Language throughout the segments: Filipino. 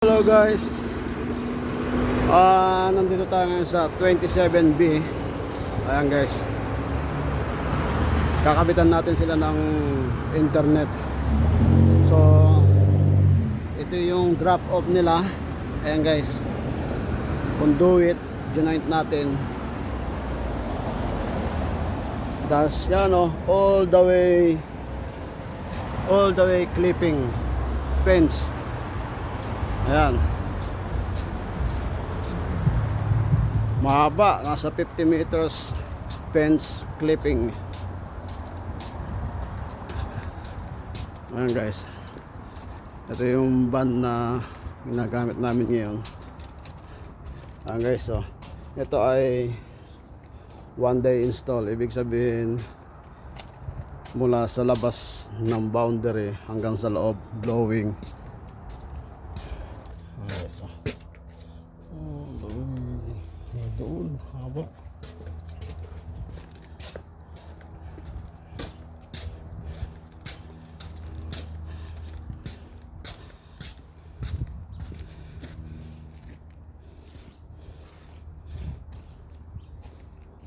Hello guys, nandito tayo ngayon sa 27B. Ayan guys, kakabitan natin sila ng internet. So ito yung drop off nila. Ayan guys, conduit, joint natin. Tapos yan o, all the way clipping fence. Ayan, mahaba, nasa 50 meters fence clipping. Ayan guys, ito yung band na ginagamit namin ngayon. Ayan guys, so ito ay 1 day install. Ibig sabihin mula sa labas ng boundary hanggang sa loob, blowing. Doon, haba.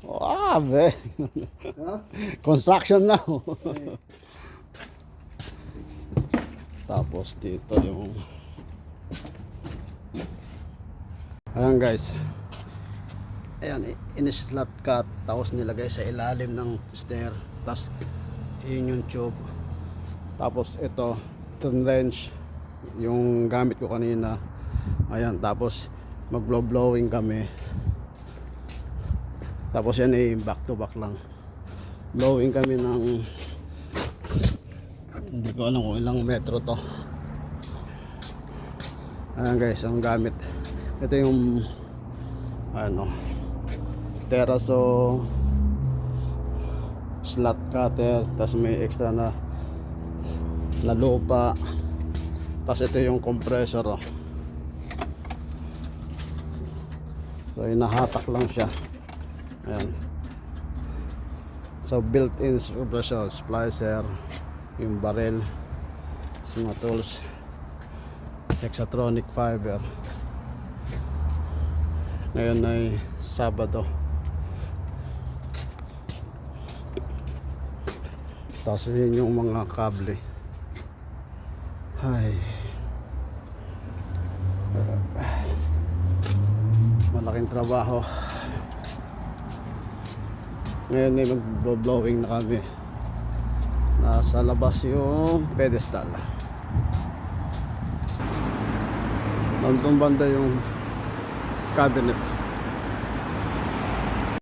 Ah, be. Huh? Construction now. Tapos dito yung ayan guys. Ayan, in-slot cut, tapos nilagay sa ilalim ng stair. Tapos yun yung tube. Tapos ito, turn wrench, yung gamit ko kanina. Ayan, tapos mag-blowing kami. Tapos yan ay back to back lang. Blowing kami ng, hindi ko alam kung ilang metro to. Ayan guys, ang gamit. Ito yung ano, Teraso slot cutter, tapos may extra na lupa, tapos ito yung compressor oh. So inahatak lang siya. Ayan, so built-in compressor, splicer, yung barrel, mga tools, Hexatronic fiber. Ngayon ay Sabado. Tapos yun yung mga kable. Ay, malaking trabaho. Ngayon ay mag-blowing na kami. Nasa labas yung pedestal. Nandun banda yung cabinet.